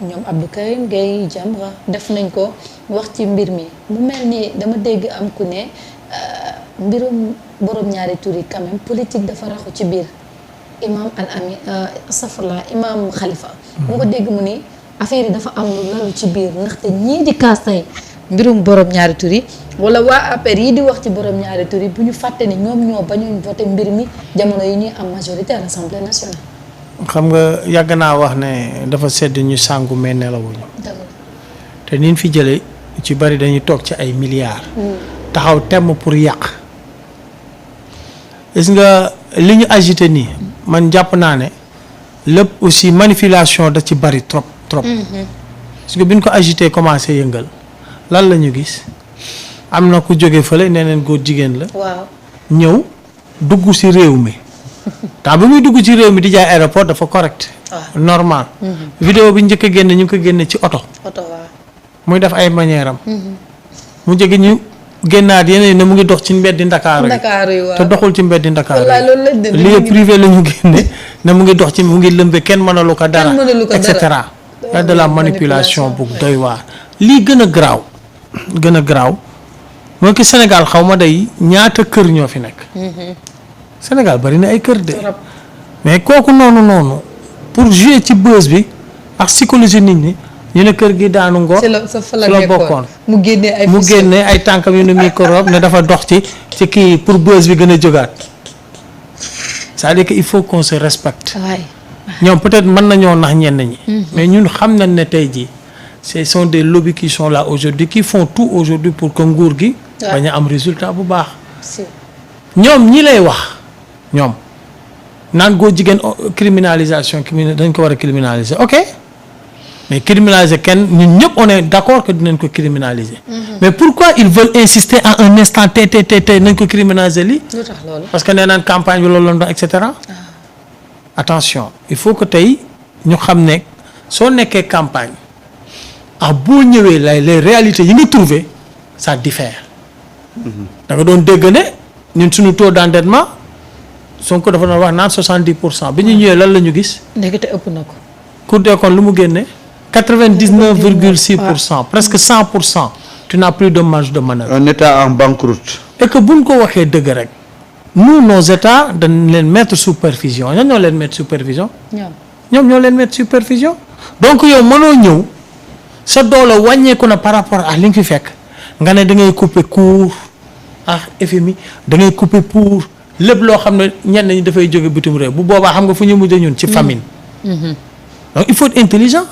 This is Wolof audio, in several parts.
ñoom Abdou Karim Gueye Jamra def nañ ko wax ci mbir mi mu mel ni dama dégg am ku ne mbirum borom ñaari tur yi quand même politique dafa raxu ci biir imam al ami safrla imam Khalifa mu ko dégg mu ni affaire yi dafa am lu lalu ci biir ndaxte ñii di kaas tey mbirum borom ñaari tur yi wala waa APR yi di wax ci borom ñaari tur yi bu ñu fàtte ni ñoom ñoo bañuñ voté mbir mi jamono yi ñuy am majorité à l'Assemblée nationale. xam nga yàgg naa wax ne dafa sedd ñu sàngu mais nelawuñu te niñ fi jëlee ci bari dañuy toog ci ay milliards. taxaw temm pour yàq. gis nga li ñu agité nii man jàpp naa ne lépp aussi manipulation da ci bari trop. parce que bi ñu ko agité commencé yëngal lan la ñu gis am na ku jóge fële nee neen góor jigéen la. waaw ñëw dugg ci réew mi. temps bi muy dugg ci réew mi di jaay aéroport dafa correct. normal. vidéo bi njëkk a génne ñu ngi ko génne ci oto. waaw. muy def ay manière am. mu jóge ñu génnaat yeneen ne mu ngi dox ci mbeddi Ndakaaru yi waaw te doxul ci mbeddi Ndakaaru wallaay loolu lañ dégg. lieu privé la ñu génne ne mu ngi dox ci mu ngi lëmbe kenn mënalu ko dara. et cetera. y a de la manipulation bu doy waar. lii gën a garaaw mooy que Sénégal xaw ma day ñaata kër ñoo fi nekk. Sénégal bari na ay kër de. mais kooku noonu pour jouer ci buzz bi ak psychologie nit ñi ñu ne kër gi daanu ngor. fa la bokkoon mu génnee ay tànkam yu ne microbe ne dafa dox ci kii pour buzz bi gën a jógaat c'est-à-dire que il faut qu'on se respecte. ñoom peut-être mën nañoo nax ñenn ñi. mais ñun xam nañ ne tey jii ce sont des lobbies qui sont là aujourd'hui qui font tout aujourd'hui pour que nguur gi. bañ a am résultat bu baax. ñoom ñi lay wax ñoom naan góor jigéen criminalisation dañ ko war a criminaliser ok mais criminaliser kenn ñun ñëpp on est d'accord que dinañ ko criminaliser. mais pourquoi ils veulent insister à un instant tey nañ ko criminaliser lii. lu tax loolu parce que nee naan campagne bi loolu la doon et cetera. attention il faut que tey ñu xam ne soo nekkee campagne boo ñëwee les réalités yi nga trouvé ça diffère. da nga doon dégg ne ñun suñu taux d'endettement Sonko dafa doon wax naan 70% bi ñu ñëwee lan la ñu gis. ndekete ëpp na ko. Cour des comptes lu mu génne. 99,6%. presque 100%. tu n'as plus de marge de manœuvre. un état en banqueroute. et que buñ ko waxee dëgg rek. nous nos états dañ leen mettre sous supervision ñoo leen mettre supervision. ñoom ñoo leen mettre supervision. donc yow mënoo ñëw sa doole wàññeeku na par rapport à li nga fi fekk nga ne da ngay couper court ak FMI da ngay couper pour lépp loo xam ne ñenn ñi dafay jóge bitim réew bu boobaa xam nga fu ñu mujj ñun ci famine. donc il faut être intelligent.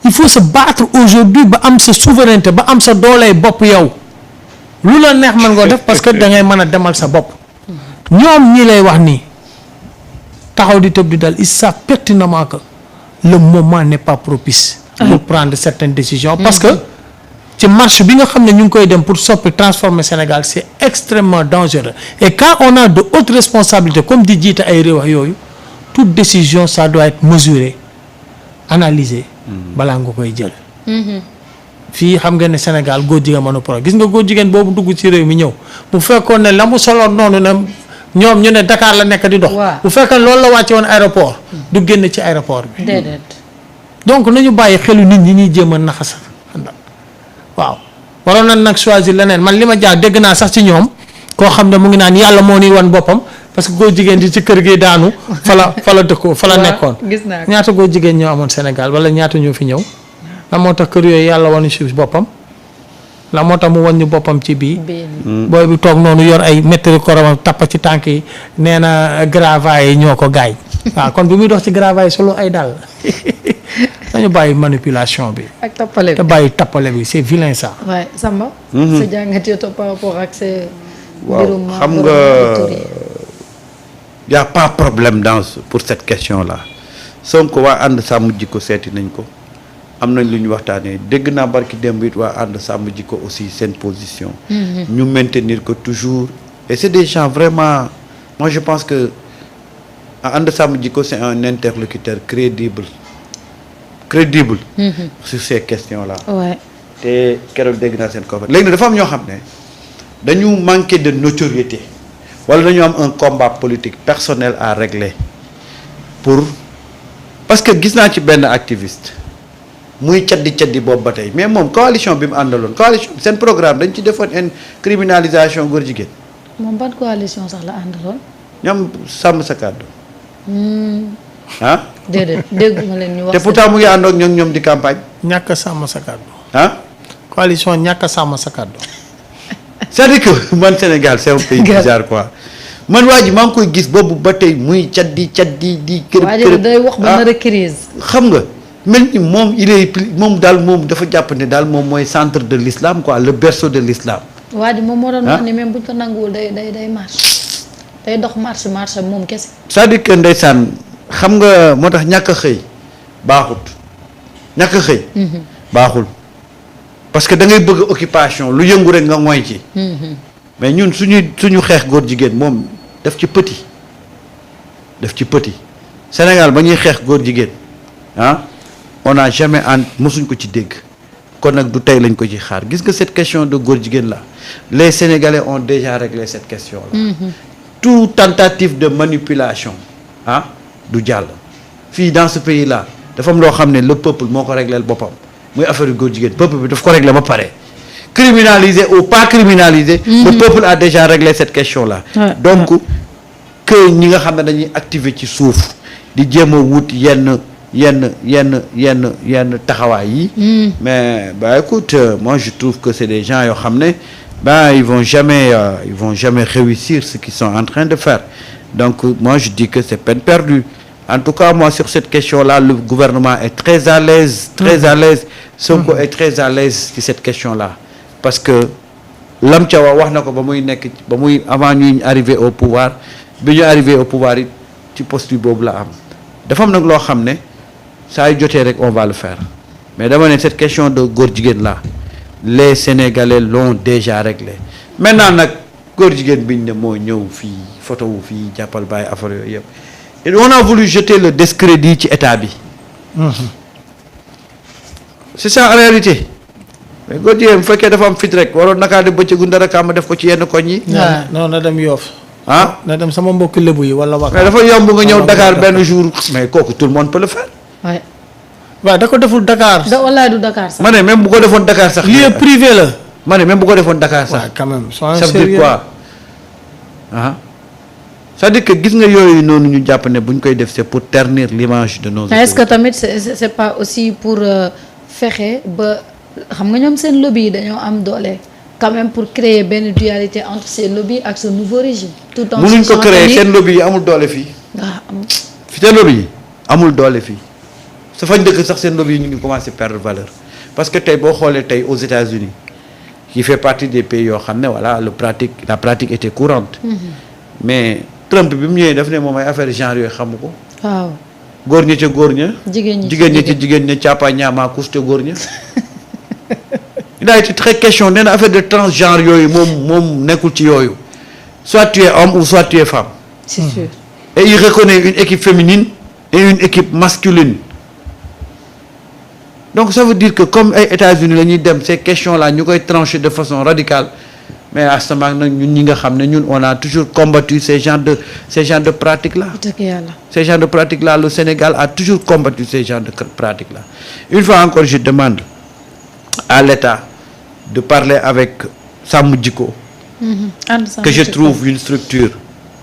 il faut se battre aujourd'hui ba am sa souveraineté ba am sa dooley bopp yow lu la neex mën nga def parce que da ngay mën a demal sa bopp. ñoom ñi lay wax nii taxaw di tëb di dal ils savent pertinemment que le moment n'est pas propice. pour prendre certaines décisions. parce que ci marche bi nga xam ne ñu ngi koy dem pour soppi transformer Sénégal c'est extrêmement dangereux et quand on a de hautes responsabilités comme di jiite ay réew yooyu toute décision ça doit être mesuré analysé. balaa nga koy jël. fii xam nga ne Sénégal góor jigéen mënu pro gis nga góor jigéen boobu dugg ci réew mi ñëw bu fekkoon ne la mu soloon noonu ne ñoom ñu ne Dakar la nekk di dox. bu fekkoon loolu la wàcce woon aéroport. du génn ci aéroport bi. déedéet. donc nañu bàyyi xelu nit ñi ñuy jéem a naxas waaw waroon na nag choisir leneen man li ma jaar dégg naa sax ci ñoom koo xam ne mu ngi naan yàlla moo ni wan boppam parce que góor jigéen di ci kër gi daanu fa la dëkkoo fa la nekkoon. gis naa ñaata góor jigéen ñoo amoon Sénégal wala ñaata ñoo fi ñëw. la moo tax kër yooyu yàlla wan si boppam la moo tax mu wan ñu boppam ci bii. booy bi toog noonu yor ay météo koromam tappa ci tànk yi nee na gravaay yi ñoo ko gaañ. waaw kon bi muy dox ci gravaay solo ay dàll. dañu bàyyi manipulation bi. ak tappale bi te bàyyi tappale bi c'est vilain ça. waaw Samba. sa jàngat yow par rapport ak sa. waaw xam nga y a pas problème pour cette question là Sonko waa ànd sàmm jikko seeti nañ ko am nañ lu ñu waxtaanee dégg naa barki démb it waa ànd sàmm jikko aussi seen position. ñu maintenir que toujours et c'est des gens vraiment moi je pense que ànd sàmm jikko c'est un interlocuteur crédible sur ces questions là. te keroog dégg naa seen conférence léegi nag dafa am ñoo xam ne dañu manquer de notoriété wala dañu am un combat politique personnel à régler pour parce que gis naa ci benn activiste muy caddi boobu ba tey mais moom coalition bi mu àndaloon coalition seen programme dañ ci defoon une criminalisation góor jigéen. moom ban coalition sax la àndaloon. ñoom sàmm sa kàddu. ah. déedéet dégguma leen ñu wax. te pourtant mu ngi ànd ak ñoom di campagne. ñàkk a sàmm sa kàddu. ah. coalition ñàkk a sàmm sa kàddu. c'est-à-dire que man Sénégal c'est un pays bizarre quoi man waa ji maa ngi koy gis boobu ba tey muy caddi di. kër waa ji day wax ba nar a crise. xam nga mel ni moom moom daal moom dafa jàpp ne daal moom mooy centre de l'islam quoi le berceau de l'islam. waa ji moom moo doon wax ni même buñ ko nanguwul day marche day dox marche moom kese. c'est-à-dire que ndeysaan xam nga moo tax ñàkk a xëy baaxut ñàkk a xëy. baaxul parce que da ngay bëgg occupation lu yëngu rek nga mooy ci. mais ñun suñu xeex góor jigéen moom daf ci petit Sénégal ba ñuy xeex góor jigéen on n'a jamais mosuñ ko ci dégg kon nag du tey lañ ko ci xaar gis nga cette question de góor jigéen là les Sénégalais ont déjà réglé cette question là. toute tentative de manipulation du jàll fii dans ce pays là dafa am loo xam ne le peuple moo ko réglé boppam muy affaire yu góor jigéen peuple bi daf ko réglé ba pare. criminalisé ou pas criminalisé. Le peuple a déjà réglé cette question là. Donc que ñi nga xam ne dañuy activer ci suuf di jéem a wut yenn taxawaay yi. mais écoute moi je trouve que c'est des gens yoo xam ne ils vont jamais réussir ce qu'ils sont en train de faire donc moi je dis que c'est peine perdue en tout cas moi sur cette question là le gouvernement est très à l'aise Sonko est très à l'aise ci cette question là. parce que lam ca wax na ko ba muy avant ñuy arriver au pouvoir bi ñu arriver au pouvoir it ci posture boobu la am dafa am nag loo xam ne saa yu jotee rek on va le faire mais dama ne cette question de góor jigéen là les Sénégalais l'ont déjà réglé maintenant nag góor jigéen biñ ne moo ñëw fii photo wu fii jàppal bàyyi affaire yooyu yëpp et on a voulu jeter le discrédit ci état bi. c'est ça en réalité. mais góor jigéen bu fekkee dafa am fit rek waroon nakaa def bëccëgu ndara kaama def ko ci yenn koñ yi. non na dem Yoff. na dem sama mbokki lébu yi wala wax. mais dafa yomb nga ñëw Dakar benn jour mais kooku tout le monde peut le faire. waaw da ko deful Dakar. wallaay du Dakar sax. ma ne même bu ko defoon Dakar sax. lieu privé la. ma ne même bu ko defoon Dakar sax. waaw quand même ça veut dire quoi c'est-à-dire que gis nga yooyu noonu ñu jàpp ne bu ñu koy def c'est pour ternir l'image de nos. est-ce que tamit c'est pas aussi pour fexe ba. xam nga ñoom seen lobby yi dañoo am doole quand même pour créer benn dualité entre ces lobbies ak ce nouveau régime. tout en mënuñ ko créer seen lobby yi amul doole fii. amul. seen lobby yi amul doole fii sa fañ dëkk sax seen lobby yi ñu ngi commencer perdre valeur parce que tey boo xoolee tey aux États-Unis qui fait partie des pays yoo xam ne voilà la pratique était courante. mais Trump bi mu ñëwee daf ne moom ay affaire genre yooyu xamu ko. waaw. góor ña ca góor ña. jigéen ñi ca jigéen ña càppa ñaamaa kus ca góor ña. il a été très question nee na affaire de transgenre yooyu moom nekkul ci yooyu soit tu es homme ou soit tu es femme. c'est sûr. et il reconnaît une équipe féminine et une équipe masculine donc ça veut dire que comme ay États-Unis la ñuy dem ces questions là ñu koy trancher de façon radicale mais à ce moment nag ñun ñi nga xam ne ñun on a toujours combattu ces genres de pratiques là. dëgg yàlla. ces genres de pratiques là le Sénégal a toujours combattu ces genres de pratiques là une fois encore je demande à l'État de parler avec Sàmm Jikko que je trouve une structure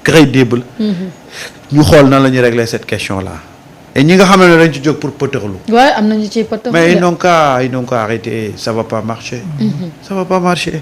crédible ñu xool na la ñuy régler cette question là et ñi nga xam ne dañ ci jóg pour pëtëxlu waaye am nañu ci pëtëxlu mais ils n'ont qu'à arrêter ça va pas marcher ça va pas marcher